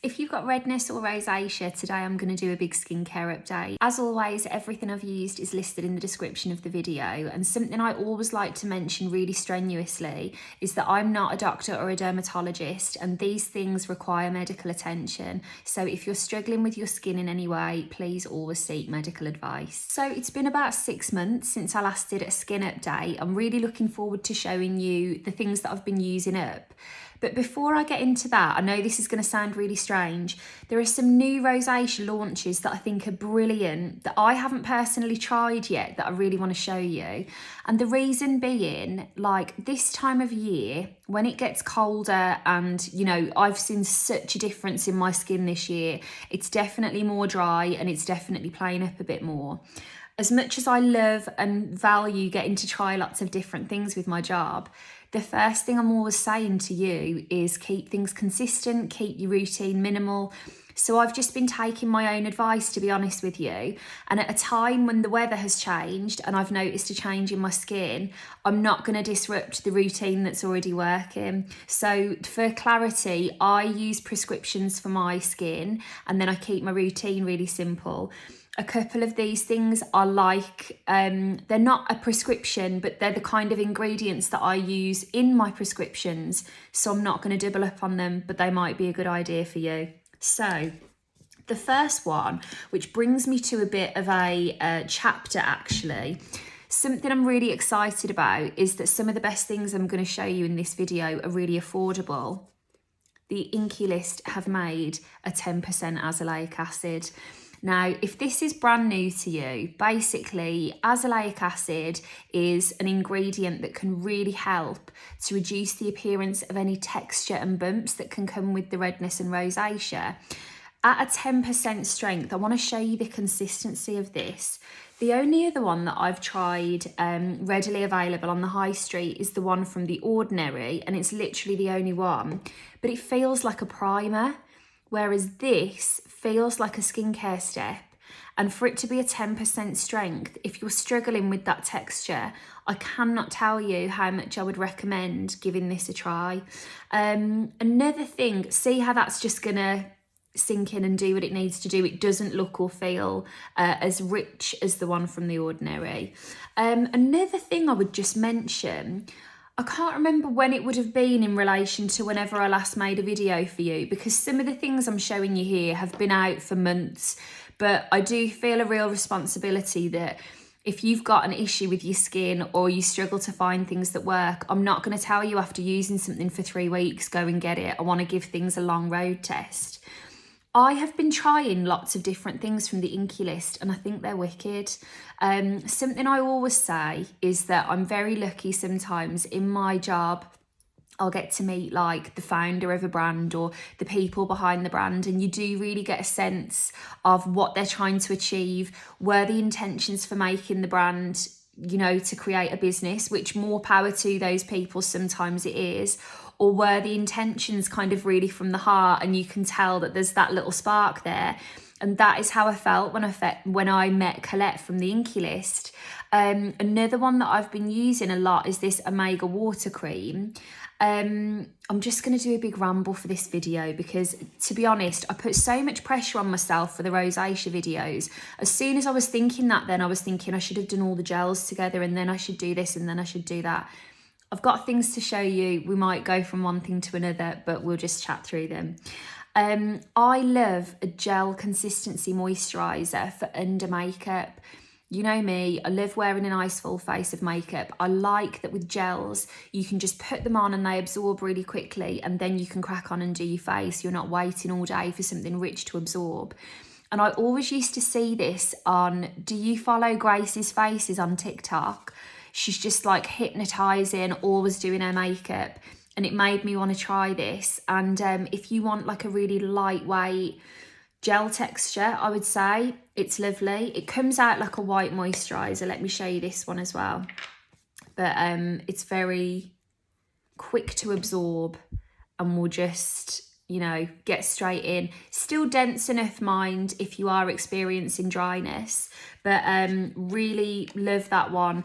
If you've got redness or rosacea, today I'm going to do a big skincare update. As always, everything I've used is listed in the description of the video, and something I always like to mention really strenuously is that I'm not a doctor or a dermatologist, and these things require medical attention. So if you're struggling with your skin in any way, please always seek medical advice. So it's been about 6 months since I last did a skin update. I'm really looking forward to showing you the things that I've been using up. But before I get into that, I know this is going to sound really strange. There are some new rosacea launches that I think are brilliant that I haven't personally tried yet that I really want to show you. And the reason being, like this time of year, when it gets colder and, you know, I've seen such a difference in my skin this year. It's definitely more dry and it's definitely playing up a bit more. As much as I love and value getting to try lots of different things with my job, the first thing I'm always saying to you is keep things consistent, keep your routine minimal. So I've just been taking my own advice, to be honest with you. And at a time when the weather has changed and I've noticed a change in my skin, I'm not going to disrupt the routine that's already working. So for clarity, I use prescriptions for my skin and then I keep my routine really simple. A couple of these things I like, they're not a prescription, but they're the kind of ingredients that I use in my prescriptions. So I'm not going to double up on them, but they might be a good idea for you. So the first one, which brings me to a bit of a chapter actually, something I'm really excited about is that some of the best things I'm going to show you in this video are really affordable. The Inkey List have made a 10% azelaic acid. Now, if this is brand new to you, basically azelaic acid is an ingredient that can really help to reduce the appearance of any texture and bumps that can come with the redness and rosacea. At a 10% strength, I want to show you the consistency of this. The only other one that I've tried readily available on the high street is the one from The Ordinary, and it's literally the only one, but it feels like a primer. Whereas this feels like a skincare step. And for it to be a 10% strength, if you're struggling with that texture, I cannot tell you how much I would recommend giving this a try. Another thing, see how that's just gonna sink in and do what it needs to do. It doesn't look or feel as rich as the one from The Ordinary. Another thing I would just mention, I can't remember when it would have been in relation to whenever I last made a video for you, because some of the things I'm showing you here have been out for months, but I do feel a real responsibility that if you've got an issue with your skin or you struggle to find things that work, I'm not going to tell you after using something for 3 weeks, go and get it. I want to give things a long road test. I have been trying lots of different things from the Inkey List and I think they're wicked. Something I always say is that I'm very lucky sometimes in my job. I'll get to meet like the founder of a brand or the people behind the brand, and you do really get a sense of what they're trying to achieve, were the intentions for making the brand, you know, to create a business, which more power to those people, sometimes it is, or were the intentions kind of really from the heart and you can tell that there's that little spark there. And that is how I felt when I met Colette from the Inkey List. Another one that I've been using a lot is this Omega water cream. I'm just going to do a big ramble for this video because, to be honest, I put so much pressure on myself for the rosacea videos. As soon as I was thinking that, then I was thinking I should have done all the gels together and then I should do this and then I should do that. I've got things to show you. We might go from one thing to another, but we'll just chat through them. I love a gel consistency moisturiser for under makeup. You know me, I love wearing a nice full face of makeup. I like that with gels, you can just put them on and they absorb really quickly and then you can crack on and do your face. You're not waiting all day for something rich to absorb. And I always used to see this on, do you follow Grace's Faces on TikTok? She's just like hypnotising, always doing her makeup. And it made me want to try this. And if you want like a really lightweight gel texture, I would say it's lovely. It comes out like a white moisturiser. Let me show you this one as well. But it's very quick to absorb and will just, you know, get straight in. Still dense enough, mind, if you are experiencing dryness. But really love that one.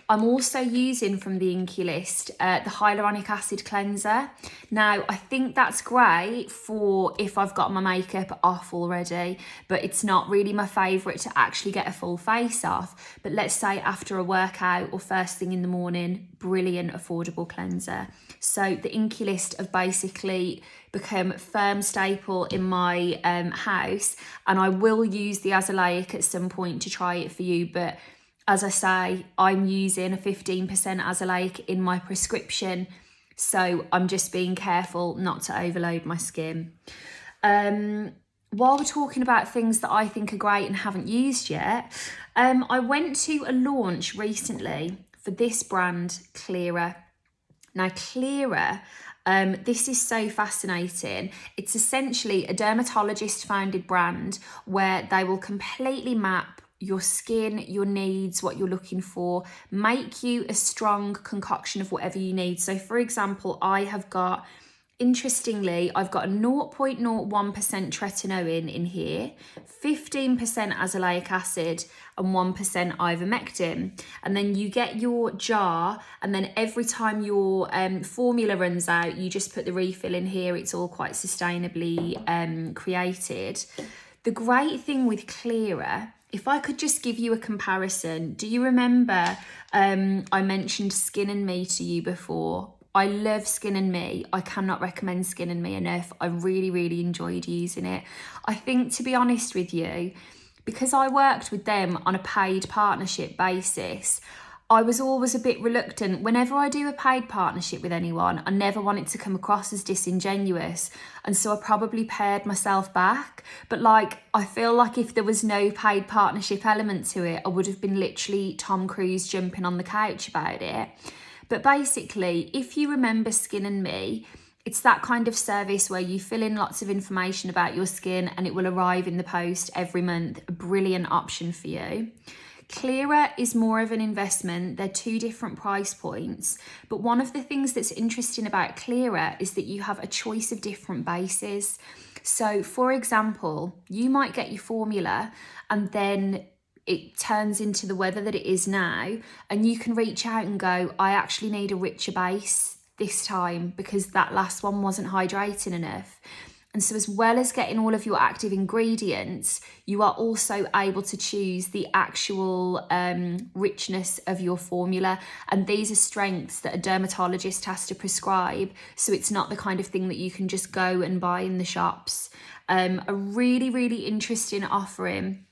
I'm also using from the Inkey List the Hyaluronic Acid Cleanser. Now, I think that's great for if I've got my makeup off already, but it's not really my favourite to actually get a full face off. But let's say after a workout or first thing in the morning, brilliant affordable cleanser. So the Inkey List have basically become a firm staple in my house, and I will use the Azelaic at some point to try it for you, but as I say, I'm using a 15% Azelaic in my prescription, so I'm just being careful not to overload my skin. While we're talking about things that I think are great and haven't used yet, I went to a launch recently for this brand, Klira. Now, Klira, this is so fascinating. It's essentially a dermatologist-founded brand where they will completely map your skin, your needs, what you're looking for, make you a strong concoction of whatever you need. So, for example, interestingly, I've got a 0.01% tretinoin in here, 15% azelaic acid, and 1% ivermectin. And then you get your jar, and then every time your formula runs out, you just put the refill in here. It's all quite sustainably created. The great thing with Klira, if I could just give you a comparison, do you remember I mentioned Skin and Me to you before? I love Skin and Me. I cannot recommend Skin and Me enough. I really, really enjoyed using it. I think, to be honest with you, because I worked with them on a paid partnership basis, I was always a bit reluctant. Whenever I do a paid partnership with anyone, I never want it to come across as disingenuous. And so I probably pared myself back. But I feel like if there was no paid partnership element to it, I would have been literally Tom Cruise jumping on the couch about it. But basically, if you remember Skin and Me, it's that kind of service where you fill in lots of information about your skin and it will arrive in the post every month. A brilliant option for you. Klira is more of an investment. They're two different price points. But one of the things that's interesting about Klira is that you have a choice of different bases. So, for example, you might get your formula and then it turns into the weather that it is now, and you can reach out and go, I actually need a richer base this time because that last one wasn't hydrating enough. And so as well as getting all of your active ingredients, you are also able to choose the actual richness of your formula. And these are strengths that a dermatologist has to prescribe. So it's not the kind of thing that you can just go and buy in the shops. A really, really interesting offering.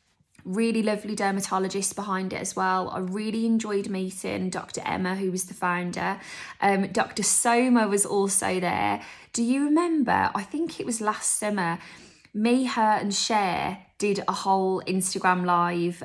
Really lovely dermatologist behind it as well. I really enjoyed meeting Dr. Emma, who was the founder. Dr. Soma was also there. Do you remember, I think it was last summer, me, her and Cher did a whole Instagram live.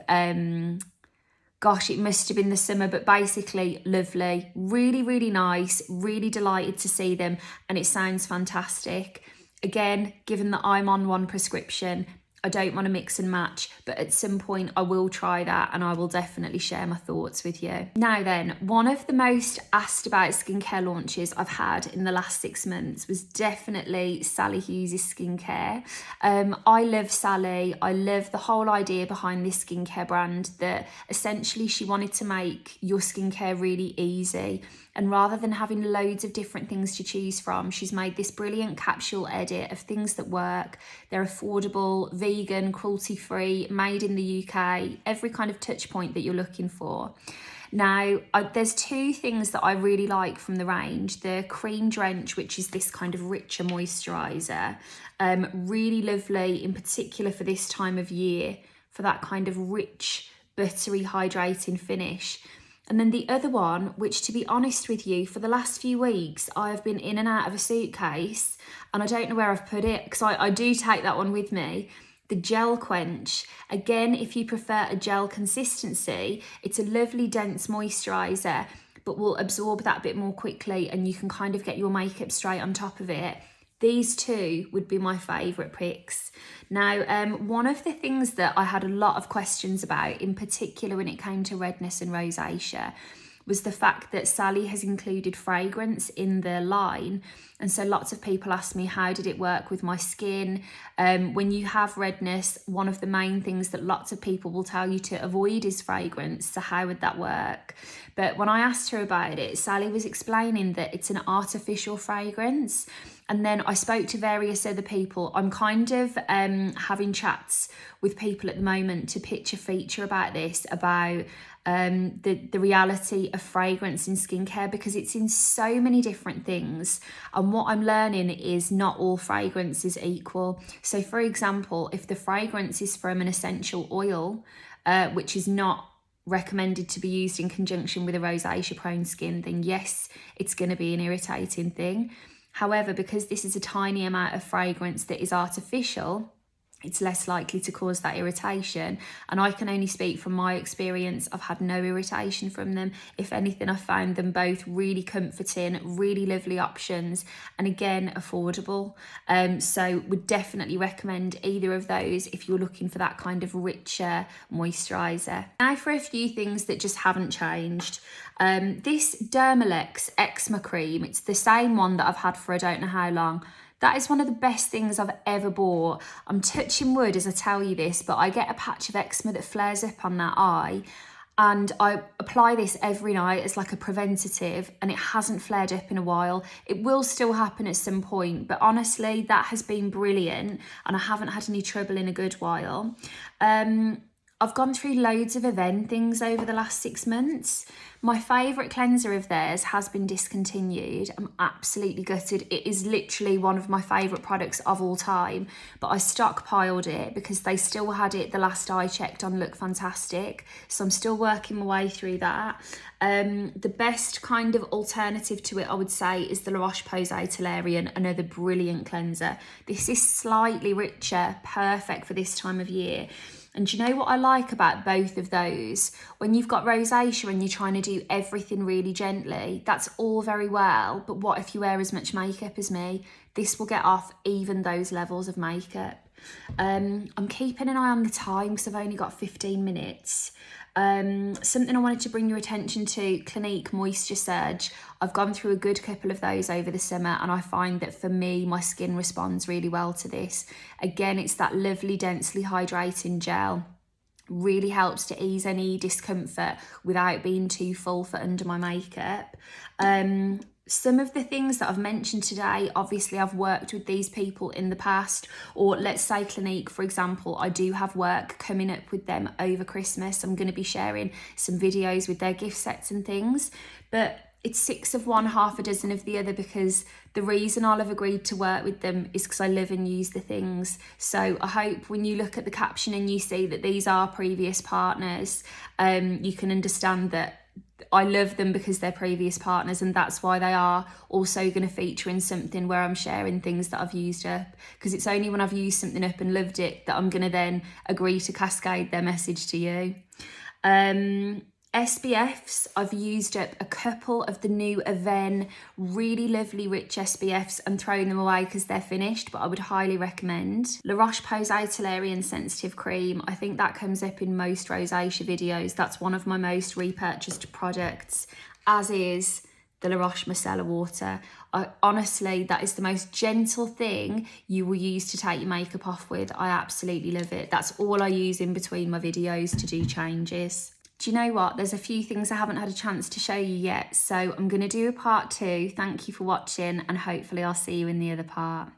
Gosh, it must have been the summer, but basically lovely. Really, really nice. Really delighted to see them, and it sounds fantastic. Again, given that I'm on one prescription, I don't want to mix and match, but at some point I will try that and I will definitely share my thoughts with you. Now then, one of the most asked about skincare launches I've had in the last 6 months was definitely Sali Hughes' skincare. I love Sali. I love the whole idea behind this skincare brand, that essentially she wanted to make your skincare really easy. And rather than having loads of different things to choose from, she's made this brilliant capsule edit of things that work. They're affordable, vegan, cruelty-free, made in the UK, every kind of touch point that you're looking for. Now, there's two things that I really like from the range. The Cream Drench, which is this kind of richer moisturiser. Really lovely, in particular for this time of year, for that kind of rich, buttery, hydrating finish. And then the other one, which to be honest with you, for the last few weeks, I have been in and out of a suitcase and I don't know where I've put it, because I do take that one with me. The Gel Quench. Again, if you prefer a gel consistency, it's a lovely dense moisturiser, but will absorb that bit more quickly and you can kind of get your makeup straight on top of it. These two would be my favourite picks. Now, one of the things that I had a lot of questions about, in particular when it came to redness and rosacea, was the fact that Sali has included fragrance in the line. And so lots of people ask me, how did it work with my skin? When you have redness, one of the main things that lots of people will tell you to avoid is fragrance. So how would that work? But when I asked her about it, Sali was explaining that it's an artificial fragrance. And then I spoke to various other people. I'm kind of having chats with people at the moment to pitch a feature about this, about the reality of fragrance in skincare, because it's in so many different things. And what I'm learning is not all fragrance is equal. So for example, if the fragrance is from an essential oil, which is not recommended to be used in conjunction with a rosacea prone skin, then yes, it's going to be an irritating thing. However, because this is a tiny amount of fragrance that is artificial, it's less likely to cause that irritation. And I can only speak from my experience. I've had no irritation from them. If anything, I found them both really comforting, really lovely options, and again, affordable. So would definitely recommend either of those if you're looking for that kind of richer moisturiser. Now for a few things that just haven't changed. This Dermalex eczema cream, it's the same one that I've had for I don't know how long. That is one of the best things I've ever bought. I'm touching wood as I tell you this, but I get a patch of eczema that flares up on that eye, and I apply this every night as like a preventative, and it hasn't flared up in a while. It will still happen at some point, but honestly, that has been brilliant, and I haven't had any trouble in a good while. I've gone through loads of Avene things over the last 6 months. My favourite cleanser of theirs has been discontinued. I'm absolutely gutted. It is literally one of my favourite products of all time, but I stockpiled it because they still had it the last I checked on Look Fantastic. So I'm still working my way through that. The best kind of alternative to it, I would say, is the Roche Posay Toleriane, another brilliant cleanser. This is slightly richer, perfect for this time of year. And do you know what I like about both of those? When you've got rosacea and you're trying to do everything really gently, that's all very well, but what if you wear as much makeup as me? This will get off even those levels of makeup. I'm keeping an eye on the time because I've only got 15 minutes. Something I wanted to bring your attention to, Clinique Moisture Surge. I've gone through a good couple of those over the summer, and I find that for me, my skin responds really well to this. Again, it's that lovely, densely hydrating gel. Really helps to ease any discomfort without being too full for under my makeup. Some of the things that I've mentioned today, obviously I've worked with these people in the past, or let's say Clinique, for example, I do have work coming up with them over Christmas. I'm going to be sharing some videos with their gift sets and things, but it's 6 of one, half a dozen of the other, because the reason I'll have agreed to work with them is because I love and use the things. So I hope when you look at the caption and you see that these are previous partners, you can understand that I love them because they're previous partners, and that's why they are also going to feature in something where I'm sharing things that I've used up, because it's only when I've used something up and loved it that I'm going to then agree to cascade their message to you. SPFs, I've used up a couple of the new Avene, really lovely rich SPFs, and thrown them away because they're finished, but I would highly recommend. La Roche-Posay Toleriane Sensitive Cream, I think that comes up in most rosacea videos. That's one of my most repurchased products, as is the La Roche Micellear Water. Honestly, that is the most gentle thing you will use to take your makeup off with. I absolutely love it. That's all I use in between my videos to do changes. Do you know what? There's a few things I haven't had a chance to show you yet, so I'm going to do a part 2. Thank you for watching, and hopefully I'll see you in the other part.